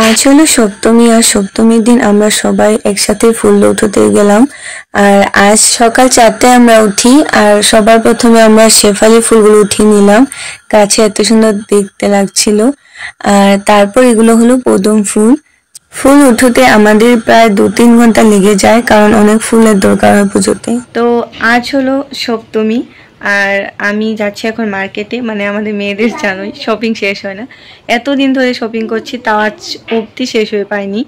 আজ হলো সপ্তমী আর সপ্তমীর দিন আমরা সবাই একসাথে ফুল উঠাতে গেলাম। আর আজ সকাল 4টায় আমরা উঠি আর সবার প্রথমে আমরা শেফালি ফুলগুলো উঠিয়ে নিলাম। গাছে এত সুন্দর দেখতে লাগছিল। আর তারপর এগুলো হলো পদুম ফুল। ফুল উঠোতে আমাদের প্রায় 2-3 ঘন্টা লেগে যায়, কারণ অনেক ফুলের দরকার হয় পুজোতে। তো আজ হলো সপ্তমী আর আমি যাচ্ছি এখন মার্কেটে। মানে আমাদের মেয়েদের জানোই শপিং শেষ হয় না, এতদিন ধরে শপিং করছি তাও আজ অবধি শেষ হয়ে পায়নি।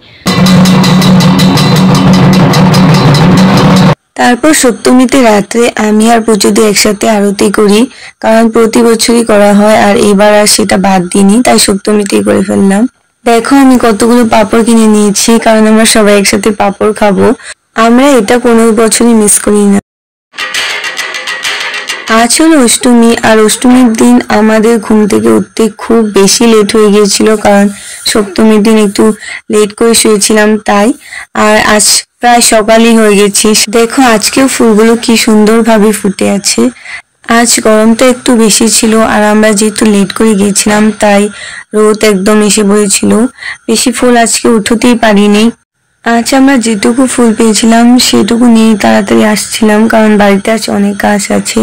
তারপর সপ্তমীতে রাত্রে আমি আর পুজোদি একসাথে আরতি করি, কারণ প্রতি বছরই করা হয় আর এবার আর সেটা বাদ দিইনি, তাই সপ্তমীতেই করে ফেললাম। দেখো আমি কতগুলো পাপড় কিনে নিয়েছি, কারণ আমরা সবাই একসাথে পাপড় খাবো। আমরা এটা কোনো বছরই মিস করি না। আজ হলো অষ্টমী আর অষ্টমীর দিন আমাদের ঘুম থেকে উঠতে খুব বেশি লেট হয়ে গিয়েছিল, কারণ সপ্তমীর দিন একটু লেট করে শুয়েছিলাম তাই। আর আজ প্রায় সকালই হয়ে গেছে। দেখো আজকেও ফুলগুলো কি সুন্দরভাবে ফুটে আছে। আজ গরমটা একটু বেশি ছিল আর আমরা যেহেতু লেট করে গিয়েছিলাম তাই রোদ একদম এসে পড়েছিল। বেশি ফুল আজকে উঠতেই পারিনি। আজ আমরা যেটুকু ফুল পেয়েছিলাম সেটুকু নিয়ে তাড়াতাড়ি আসছিলাম, কারণ বাড়িতে আজ অনেক কাজ আছে।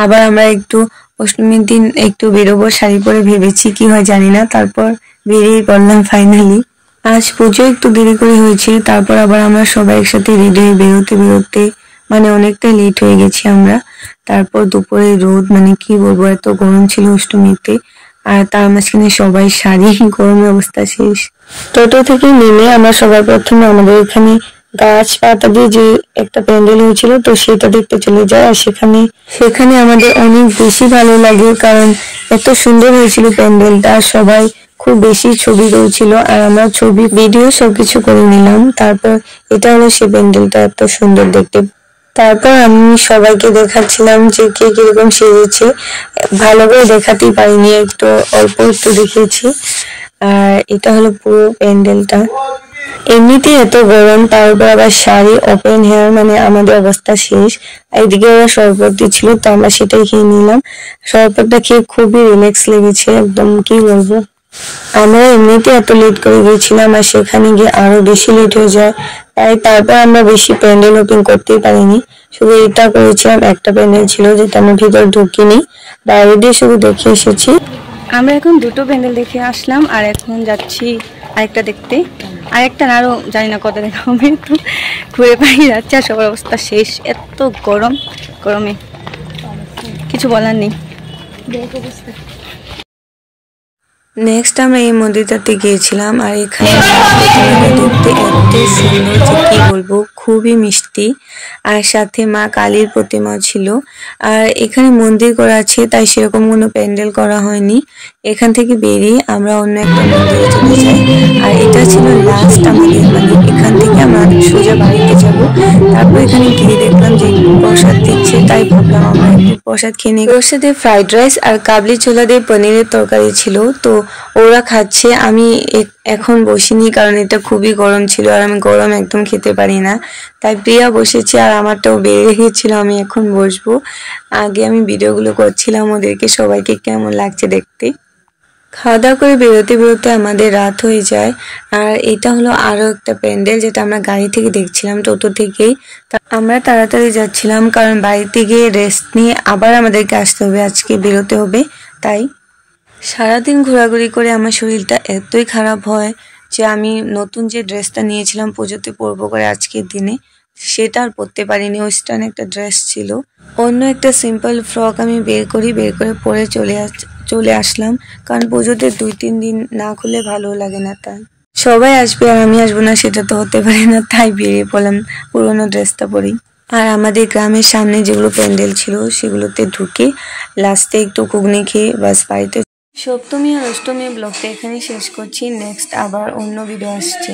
আবার আমরা একটু অষ্টমীর দিন একটু বেরোবো, শাড়ি পরে ভেবেছি, কি হয় জানি না। তারপর বেরিয়ে পড়লাম ফাইনালি। আজ পুজো একটু দেরি করে হয়েছে, তারপর আবার আমরা সবাই একসাথে রেডি হয়ে বেরোতে বেরোতে মানে অনেকটাই লেট হয়ে গেছি আমরা। তারপর দুপুরে রোদ, মানে কি বলবো, এত গরম ছিল অষ্টমীতে। আর তার মাঝখানে সবাই শাড়ি, গরমের অবস্থা শেষ। টোটো থেকে নেমে আমরা সবার প্রথমে আমাদের এখানে গাছপাতা দিয়ে যে একটা প্যান্ডেল হয়েছিল তো সেটা দেখতে চলে যায়। আর সেখানে আমাদের অনেক বেশি ভালো লাগে, কারণ এত সুন্দর হয়েছিল প্যান্ডেলটা। সবাই খুব বেশি ছবি তুলছিল আর আমরা ছবি ভিডিও সবকিছু করে নিলাম। তারপর এটা হলো সে প্যান্ডেলটা, এত সুন্দর দেখতে। তারপর আমি সবাইকে দেখাচ্ছিলাম যে কে কিরকম সেজেছে। ভালো করে দেখাতেই পারিনি, একটু অল্প একটু দেখিয়েছি। আর এটা হলো পুরো প্যান্ডেলটা। এমনিতেই এত গরম, তার উপর আবার শাড়ি, ওপেন হেয়ার, মানে আমাদের অবস্থা শেষ। এইদিকে ওরা শরবত দিচ্ছিল তো আমরা সেটাই খেয়ে নিলাম। শরবতটা খেয়ে খুবই রিল্যাক্স লেগেছে, একদম কি বলবো। আমরা এমনিতে এত লেট করে গিয়েছিলাম আর সেখানে গিয়ে আরো বেশি লেট হয়ে যায়, তাই তারপর আমরা বেশি প্যান্ডেল ওপেন করতেই পারিনি। শুধু এটা করেছিলাম, একটা প্যান্ডেল ছিল যেটা আমি ভিতর ঢুকিনি, বাইরে দিয়ে শুধু দেখে এসেছি। আমরা এখন দুটো প্যান্ডেল দেখে আসলাম আর এখন যাচ্ছি আরেকটা দেখতে। আরেকটা আরো জানি না কত দেখা হবে, তো ঘুরে পাড়িয়ে যাচ্ছে আর সবার অবস্থা শেষ। এত গরম, গরমে কিছু বলার নেই। নেক্সট আমরা এই মন্দিরটাতে গিয়েছিলাম আর এখানে দেখতে এত সুন্দর যে কি বলবো, খুবই মিষ্টি। আর সাথে মা কালীর প্রতিমা ছিল। আর এখানে মন্দির করা আছে তাই সেরকম কোনো প্যান্ডেল করা হয়নি। এখান থেকে বেরিয়ে আমরা অন্য একটা মন্দিরে চলে যাই। আর এটা ছিল লাস্ট আমাদের, মানে এখান থেকে আমরা সোজা বাড়িতে যাব। তারপর এখানে গিয়ে দেখলাম যে প্রসাদ দিচ্ছে, তাই ভাবলাম আমরা একটু প্রসাদ খেয়ে নিই। ওর সাথে ফ্রাইড রাইস আর কাবলি ছোলা দিয়ে পনিরের তরকারি ছিল, তো ওরা খাচ্ছে। আমি এখন বসিনি, কারণ এটা খুবই গরম ছিল আর আমি গরম একদম খেতে পারি না, তাই প্রিয়া বসেছে আর আমারটাও বেড়ে রেখেছিল। আমি এখন বসবো। আগে আমি ভিডিওগুলো করছিলাম ওদেরকে, সবাইকে কেমন লাগছে দেখতে। খাওয়া দাওয়া করে বেরোতে বেরোতে আমাদের রাত হয়ে যায়। আর এটা হলো আরো একটা প্যান্ডেল যেটা আমরা গাড়ি থেকে দেখছিলাম, টোটো থেকেই। আমরা তাড়াতাড়ি যাচ্ছিলাম, কারণ বাড়িতে গিয়ে রেস্ট নিয়ে আবার আমাদেরকে আসতে হবে, আজকে বেরোতে হবে। তাই সারাদিন ঘোরাঘুরি করে আমার শরীরটা এতই খারাপ হয় যে আমি নতুন যে ড্রেসটা নিয়েছিলাম পুজোতে পরবো করে আজকের দিনে, সেটা আর পরতে পারিনি। ওয়েস্টার্ন একটা ড্রেস ছিল, অন্য একটা সিম্পল ফ্রক আমি বের করে পরে চলে আসলাম, কারণ পুজোতে 2-3 দিন না খুলে ভালো লাগে না। তাই সবাই আসবে আর আমি আসবো না, সেটা তো হতে পারে না, তাই বেরিয়ে পড়লাম পুরোনো ড্রেসটা পরেই। আর আমাদের গ্রামের সামনে যেগুলো প্যান্ডেল ছিল সেগুলোতে ঢুকে লাস্টে একটু ঘুগনি খেয়ে বাস বাড়িতে। সপ্তমী আর অষ্টমী ব্লগটা এখানে শেষ করছি। নেক্সট আবার অন্য ভিডিও আসছে।